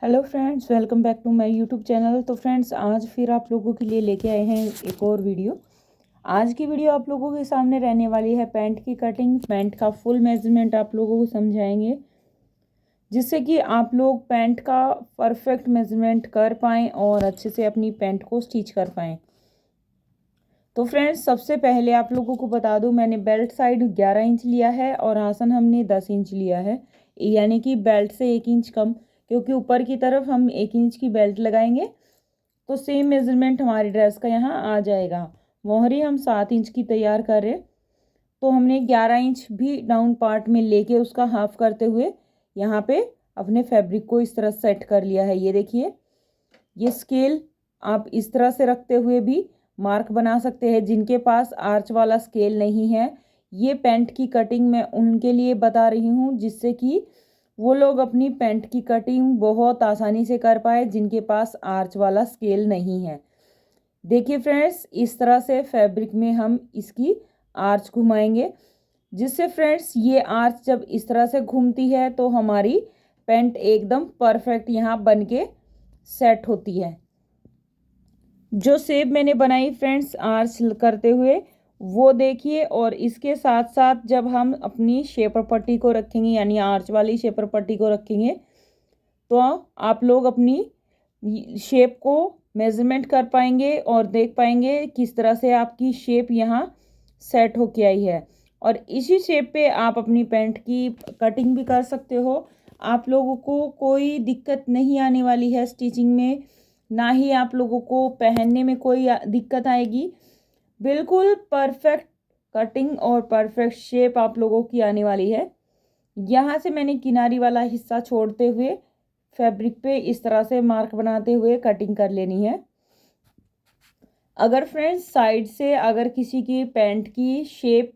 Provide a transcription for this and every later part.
Hello friends, welcome back to my YouTube channel. तो friends, आज फिर आप लोगों के लिए लेके आए हैं एक और वीडियो। आज की वीडियो आप लोगों के सामने रहने वाली है पैंट की कटिंग। पैंट का फुल मेजरमेंट आप लोगों को समझाएंगे, जिससे कि आप लोग पैंट का परफेक्ट मेजरमेंट कर पाएँ और अच्छे से अपनी पैंट को स्टिच कर पाएँ। तो फ्रेंड्स, सबसे पहले आप लोगों को बता दूं, मैंने बेल्ट साइड 11 इंच लिया है और आसन हमने 10 इंच लिया है, यानी कि बेल्ट से 1 इंच कम, क्योंकि ऊपर की तरफ हम 1 इंच की बेल्ट लगाएंगे तो सेम मेजरमेंट हमारी ड्रेस का यहाँ आ जाएगा। मोहरी हम 7 इंच की तैयार कर रहे, तो हमने 11 इंच भी डाउन पार्ट में लेके उसका हाफ करते हुए यहाँ पे अपने फैब्रिक को इस तरह सेट कर लिया है। ये देखिए, ये स्केल आप इस तरह से रखते हुए भी मार्क बना सकते हैं। जिनके पास आर्च वाला स्केल नहीं है, ये पैंट की कटिंग मैं उनके लिए बता रही हूँ, जिससे कि वो लोग अपनी पैंट की कटिंग बहुत आसानी से कर पाए, जिनके पास आर्च वाला स्केल नहीं है। देखिए फ्रेंड्स, इस तरह से फैब्रिक में हम इसकी आर्च घुमाएंगे, जिससे फ्रेंड्स ये आर्च जब इस तरह से घूमती है तो हमारी पैंट एकदम परफेक्ट यहाँ बन के सेट होती है। जो शेप मैंने बनाई फ्रेंड्स आर्च करते हुए, वो देखिए। और इसके साथ साथ जब हम अपनी शेपर पट्टी को रखेंगे, यानी आर्च वाली शेपर पट्टी को रखेंगे, तो आप लोग अपनी शेप को मेजरमेंट कर पाएंगे और देख पाएंगे किस तरह से आपकी शेप यहाँ सेट होके आई है। और इसी शेप पे आप अपनी पैंट की कटिंग भी कर सकते हो। आप लोगों को कोई दिक्कत नहीं आने वाली है स्टिचिंग में, ना ही आप लोगों को पहनने में कोई दिक्कत आएगी। बिल्कुल परफेक्ट कटिंग और परफेक्ट शेप आप लोगों की आने वाली है। यहाँ से मैंने किनारी वाला हिस्सा छोड़ते हुए फैब्रिक पे इस तरह से मार्क बनाते हुए कटिंग कर लेनी है। अगर फ्रेंड्स साइड से अगर किसी की पैंट की शेप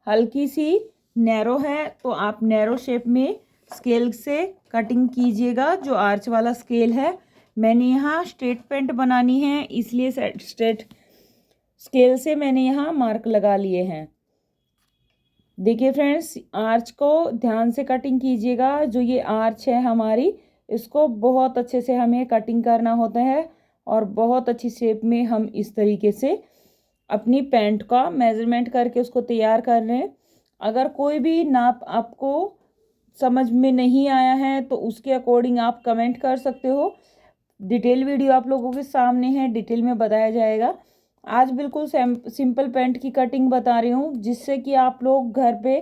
हल्की सी नैरो है, तो आप नैरो शेप में स्केल से कटिंग कीजिएगा। जो आर्च वाला स्केल है, मैंने यहाँ स्ट्रेट पैंट बनानी है, इसलिए स्ट्रेट स्केल से मैंने यहाँ मार्क लगा लिए हैं। देखिए फ्रेंड्स, आर्च को ध्यान से कटिंग कीजिएगा। जो ये आर्च है हमारी, इसको बहुत अच्छे से हमें कटिंग करना होता है और बहुत अच्छी शेप में हम इस तरीके से अपनी पैंट का मेजरमेंट करके उसको तैयार कर रहे हैं। अगर कोई भी नाप आपको समझ में नहीं आया है तो उसके अकॉर्डिंग आप कमेंट कर सकते हो। डिटेल वीडियो आप लोगों के सामने है, डिटेल में बताया जाएगा। आज बिल्कुल सिंपल पैंट की कटिंग बता रही हूँ, जिससे कि आप लोग घर पे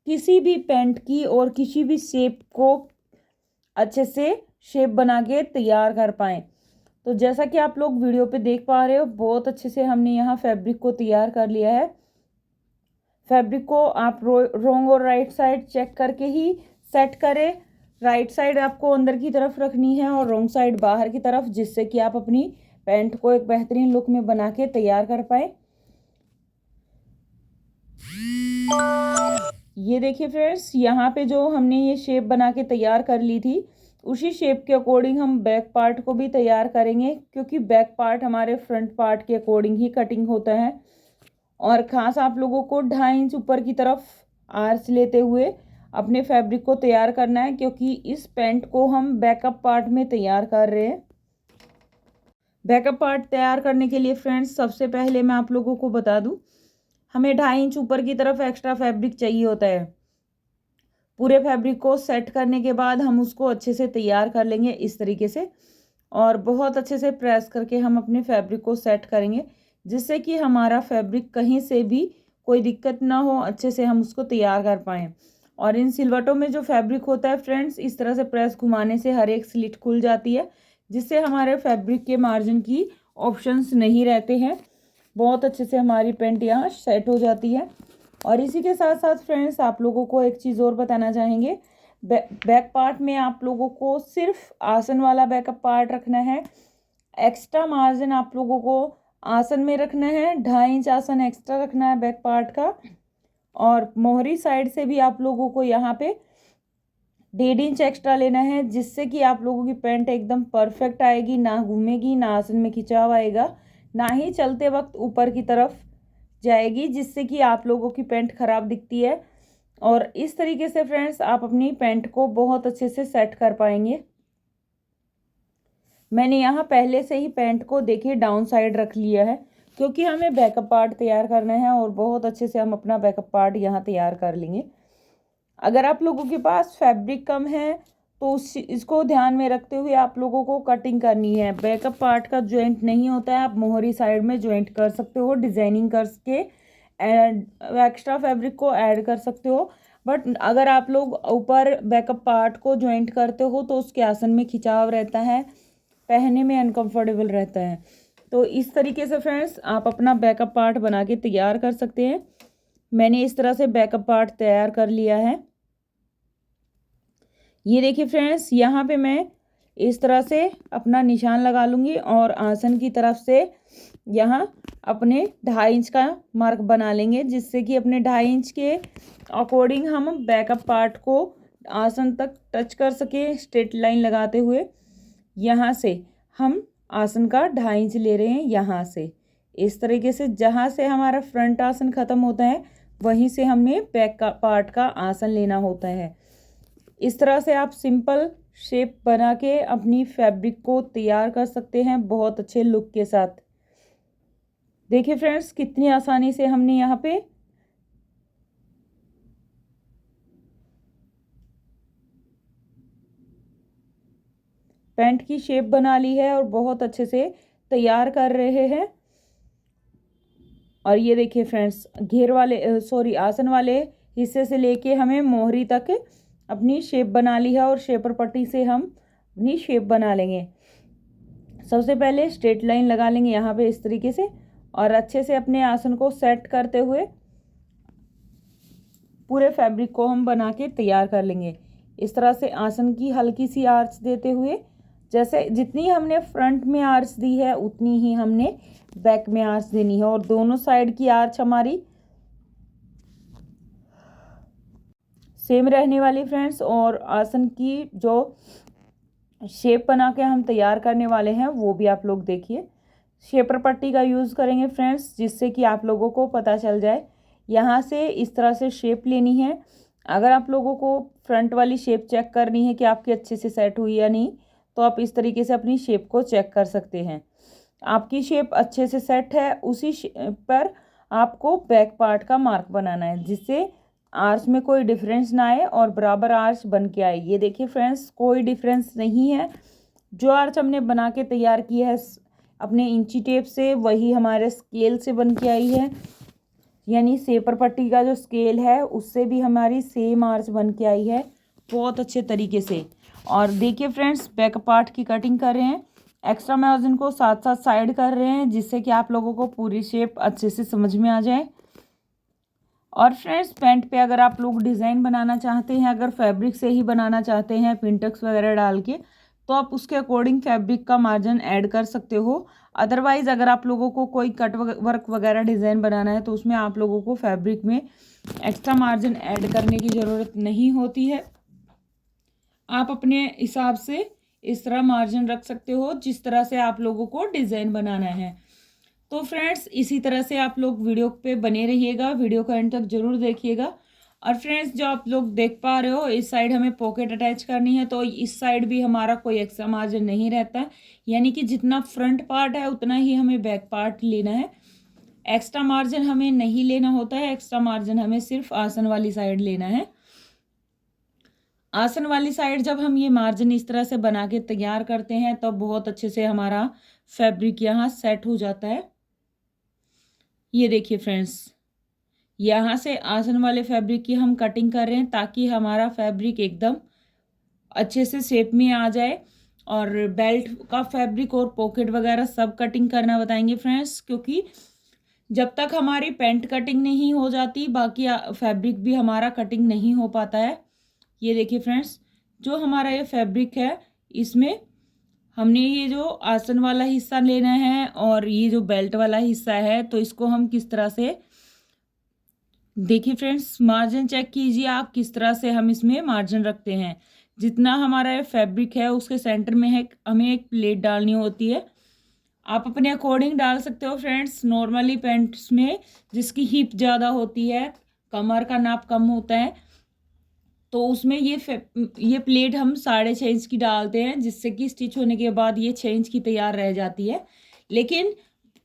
किसी भी पैंट की और किसी भी शेप को अच्छे से शेप बना के तैयार कर पाएँ। तो जैसा कि आप लोग वीडियो पे देख पा रहे हो, बहुत अच्छे से हमने यहाँ फैब्रिक को तैयार कर लिया है। फैब्रिक को आप रॉन्ग और राइट साइड चेक करके ही सेट करें। राइट साइड आपको अंदर की तरफ रखनी है और रॉन्ग साइड बाहर की तरफ, जिससे कि आप अपनी पैंट को एक बेहतरीन लुक में बना के तैयार कर पाए। ये देखिए फ्रेंड्स, यहाँ पे जो हमने ये शेप बना के तैयार कर ली थी, उसी शेप के अकॉर्डिंग हम बैक पार्ट को भी तैयार करेंगे, क्योंकि बैक पार्ट हमारे फ्रंट पार्ट के अकॉर्डिंग ही कटिंग होता है। और खास आप लोगों को 2.5 इंच ऊपर की तरफ आर्च लेते हुए अपने फैब्रिक को तैयार करना है, क्योंकि इस पैंट को हम बैकअप पार्ट में तैयार कर रहे हैं। बैकअप पार्ट तैयार करने के लिए फ्रेंड्स, सबसे पहले मैं आप लोगों को बता दूं, हमें 2.5 इंच ऊपर की तरफ एक्स्ट्रा फैब्रिक चाहिए होता है। पूरे फैब्रिक को सेट करने के बाद हम उसको अच्छे से तैयार कर लेंगे इस तरीके से, और बहुत अच्छे से प्रेस करके हम अपने फैब्रिक को सेट करेंगे, जिससे कि हमारा फैब्रिक कहीं से भी कोई दिक्कत ना हो, अच्छे से हम उसको तैयार कर पाएँ। और इन सिलवटों में जो फैब्रिक होता है फ्रेंड्स, इस तरह से प्रेस घुमाने से हर एक स्लिट खुल जाती है, जिससे हमारे फैब्रिक के मार्जिन की ऑप्शंस नहीं रहते हैं। बहुत अच्छे से हमारी पैंट यहाँ सेट हो जाती है। और इसी के साथ साथ फ्रेंड्स, आप लोगों को एक चीज़ और बताना चाहेंगे। बैक पार्ट में आप लोगों को सिर्फ आसन वाला बैकअप पार्ट रखना है। एक्स्ट्रा मार्जिन आप लोगों को आसन में रखना है, 2.5 इंच आसन एक्स्ट्रा रखना है बैक पार्ट का। और मोहरी साइड से भी आप लोगों को यहाँ पे 1.5 इंच एक्स्ट्रा लेना है, जिससे कि आप लोगों की पैंट एकदम परफेक्ट आएगी, ना घूमेगी, ना आसन में खिंचाव आएगा, ना ही चलते वक्त ऊपर की तरफ जाएगी, जिससे कि आप लोगों की पैंट खराब दिखती है। और इस तरीके से फ्रेंड्स आप अपनी पैंट को बहुत अच्छे से सेट कर पाएंगे। मैंने यहाँ पहले से ही पैंट को देखिए डाउन साइड रख लिया है, क्योंकि हमें बैकअप पार्ट तैयार करना है और बहुत अच्छे से हम अपना बैकअप पार्ट यहाँ तैयार कर लेंगे। अगर आप लोगों के पास फैब्रिक कम है तो इसको ध्यान में रखते हुए आप लोगों को कटिंग करनी है। बैकअप पार्ट का जॉइंट नहीं होता है, आप मोहरी साइड में जॉइंट कर सकते हो, डिजाइनिंग करके एक्स्ट्रा फैब्रिक को ऐड कर सकते हो। बट अगर आप लोग ऊपर बैकअप पार्ट को जॉइंट करते हो तो उसके आसन में खिंचाव रहता है, पहनने में अनकंफर्टेबल रहता है। तो इस तरीके से फ्रेंड्स आप अपना बैकअप पार्ट बना के तैयार कर सकते हैं। मैंने इस तरह से बैकअप पार्ट तैयार कर लिया है। ये देखिए फ्रेंड्स, यहाँ पे मैं इस तरह से अपना निशान लगा लूँगी और आसन की तरफ से यहाँ अपने 2.5 इंच का मार्क बना लेंगे, जिससे कि अपने 2.5 इंच के अकॉर्डिंग हम बैकअप पार्ट को आसन तक टच कर सके। स्ट्रेट लाइन लगाते हुए यहाँ से हम आसन का 2.5 इंच ले रहे हैं। यहाँ से इस तरीके से जहाँ से हमारा फ्रंट आसन ख़त्म होता है वहीं से हमने बैक का पार्ट का आसन लेना होता है। इस तरह से आप सिंपल शेप बना के अपनी फैब्रिक को तैयार कर सकते हैं बहुत अच्छे लुक के साथ। देखिए फ्रेंड्स, कितनी आसानी से हमने यहाँ पे पैंट की शेप बना ली है और बहुत अच्छे से तैयार कर रहे हैं। और ये देखिए फ्रेंड्स, घेर वाले आसन वाले हिस्से से लेके हमें मोहरी तक अपनी शेप बना ली है और शेपर पट्टी से हम अपनी शेप बना लेंगे। सबसे पहले स्ट्रेट लाइन लगा लेंगे यहाँ पे इस तरीके से और अच्छे से अपने आसन को सेट करते हुए पूरे फैब्रिक को हम बना के तैयार कर लेंगे। इस तरह से आसन की हल्की सी आर्च देते हुए, जैसे जितनी हमने फ्रंट में आर्च दी है उतनी ही हमने बैक में आर्च देनी है और दोनों साइड की आर्च हमारी सेम रहने वाली फ्रेंड्स। और आसन की जो शेप बना के हम तैयार करने वाले हैं वो भी आप लोग देखिए। शेपर पट्टी का यूज़ करेंगे फ्रेंड्स, जिससे कि आप लोगों को पता चल जाए। यहाँ से इस तरह से शेप लेनी है। अगर आप लोगों को फ्रंट वाली शेप चेक करनी है कि आपकी अच्छे से सेट हुई या नहीं, तो आप इस तरीके से अपनी शेप को चेक कर सकते हैं। आपकी शेप अच्छे से सेट है, उसी पर आपको बैक पार्ट का मार्क बनाना है, जिससे आर्च में कोई डिफरेंस ना आए और बराबर आर्च बन के आए। ये देखिए फ्रेंड्स, कोई डिफरेंस नहीं है। जो आर्च हमने बना के तैयार की है अपने इंची टेप से, वही हमारे स्केल से बन के आई है, यानी शेपर पट्टी का जो स्केल है उससे भी हमारी सेम आर्च बन के आई है बहुत अच्छे तरीके से। और देखिए फ्रेंड्स, बैक पार्ट की कटिंग कर रहे हैं, एक्स्ट्रा मार्जिन को साथ साथ साइड कर रहे हैं, जिससे कि आप लोगों को पूरी शेप अच्छे से समझ में आ जाए। और फ्रेंड्स, पैंट पे अगर आप लोग डिज़ाइन बनाना चाहते हैं, अगर फैब्रिक से ही बनाना चाहते हैं पिंटक्स वगैरह डाल के, तो आप उसके अकॉर्डिंग फैब्रिक का मार्जिन ऐड कर सकते हो। अदरवाइज़ अगर आप लोगों को कोई कट वर्क वगैरह डिज़ाइन बनाना है तो उसमें आप लोगों को फैब्रिक में एक्स्ट्रा मार्जिन ऐड करने की ज़रूरत नहीं होती है। आप अपने हिसाब से इस तरह मार्जिन रख सकते हो जिस तरह से आप लोगों को डिज़ाइन बनाना है। तो फ्रेंड्स, इसी तरह से आप लोग वीडियो पे बने रहिएगा, वीडियो को एंड तक ज़रूर देखिएगा। और फ्रेंड्स, जो आप लोग देख पा रहे हो, इस साइड हमें पॉकेट अटैच करनी है, तो इस साइड भी हमारा कोई एक्स्ट्रा मार्जिन नहीं रहता, यानी कि जितना फ्रंट पार्ट है उतना ही हमें बैक पार्ट लेना है। एक्स्ट्रा मार्जिन हमें नहीं लेना होता है, एक्स्ट्रा मार्जिन हमें सिर्फ आसन वाली साइड लेना है। आसन वाली साइड जब हम ये मार्जिन इस तरह से बना के तैयार करते हैं तो बहुत अच्छे से हमारा फैब्रिक यहाँ सेट हो जाता है। ये देखिए फ्रेंड्स, यहाँ से आसन वाले फैब्रिक की हम कटिंग कर रहे हैं ताकि हमारा फैब्रिक एकदम अच्छे से शेप में आ जाए। और बेल्ट का फैब्रिक और पॉकेट वगैरह सब कटिंग करना बताएंगे फ्रेंड्स, क्योंकि जब तक हमारी पैंट कटिंग नहीं हो जाती बाकी फैब्रिक भी हमारा कटिंग नहीं हो पाता है। ये देखिए फ्रेंड्स, जो हमारा ये फैब्रिक है इसमें हमने ये जो आसन वाला हिस्सा लेना है और ये जो बेल्ट वाला हिस्सा है, तो इसको हम किस तरह से, देखिए फ्रेंड्स, मार्जिन चेक कीजिए आप किस तरह से हम इसमें मार्जिन रखते हैं। जितना हमारा ये फैब्रिक है उसके सेंटर में है हमें एक प्लेट डालनी होती है। आप अपने अकॉर्डिंग डाल सकते हो फ्रेंड्स। नॉर्मली पैंट्स में जिसकी हिप ज़्यादा होती है, कमर का नाप कम होता है, तो उसमें ये प्लेट हम 6.5 इंच की डालते हैं, जिससे कि स्टिच होने के बाद ये 6 इंच की तैयार रह जाती है। लेकिन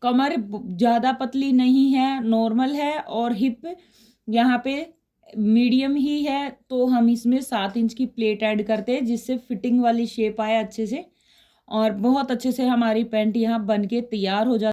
कमर ज़्यादा पतली नहीं है, नॉर्मल है, और हिप यहाँ पे मीडियम ही है, तो हम इसमें 7 इंच की प्लेट ऐड करते हैं, जिससे फिटिंग वाली शेप आए अच्छे से, और बहुत अच्छे से हमारी पैंट यहाँ बन के तैयार हो जाती है।